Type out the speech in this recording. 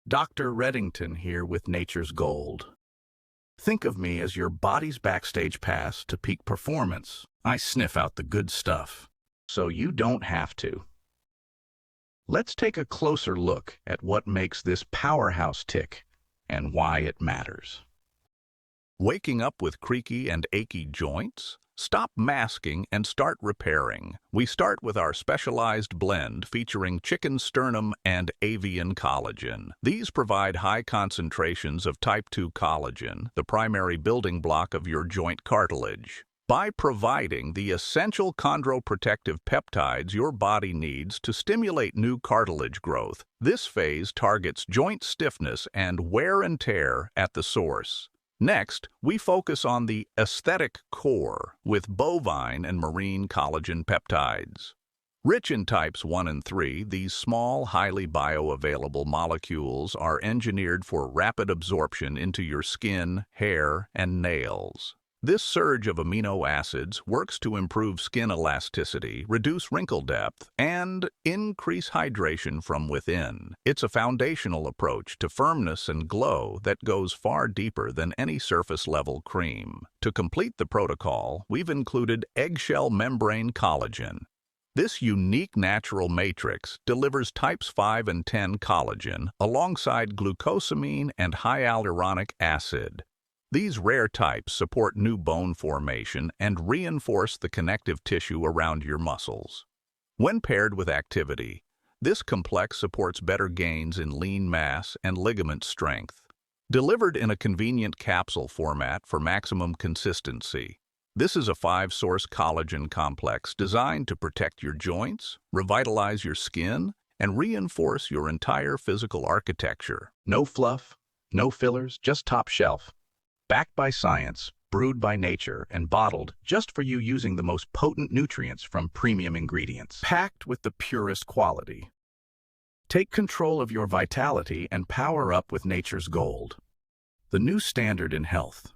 Dr. Reddington here with Nature's Gold. Think of me as your body's backstage pass to peak performance. I sniff out the good stuff, so you don't have to. Let's take a closer look at what makes this powerhouse tick and why it matters. Waking up with creaky and achy joints? Stop masking and start repairing. We start with our specialized blend featuring chicken sternum and avian collagen. These provide high concentrations of type 2 collagen, the primary building block of your joint cartilage. By providing the essential chondroprotective peptides your body needs to stimulate new cartilage growth, this phase targets joint stiffness and wear and tear at the source. Next, we focus on the aesthetic core with bovine and marine collagen peptides. Rich in types 1 and 3, these small, highly bioavailable molecules are engineered for rapid absorption into your skin, hair, and nails. This surge of amino acids works to improve skin elasticity, reduce wrinkle depth, and increase hydration from within. It's a foundational approach to firmness and glow that goes far deeper than any surface-level cream. To complete the protocol, we've included eggshell membrane collagen. This unique natural matrix delivers types 5 and 10 collagen alongside glucosamine and hyaluronic acid. These rare types support new bone formation and reinforce the connective tissue around your muscles. When paired with activity, this complex supports better gains in lean mass and ligament strength. Delivered in a convenient capsule format for maximum consistency, this is a 5-source collagen complex designed to protect your joints, revitalize your skin, and reinforce your entire physical architecture. No fluff, no fillers, just top shelf. Backed by science, brewed by nature, and bottled just for you using the most potent nutrients from premium ingredients. Packed with the purest quality. Take control of your vitality and power up with Nature's Gold, the new standard in health.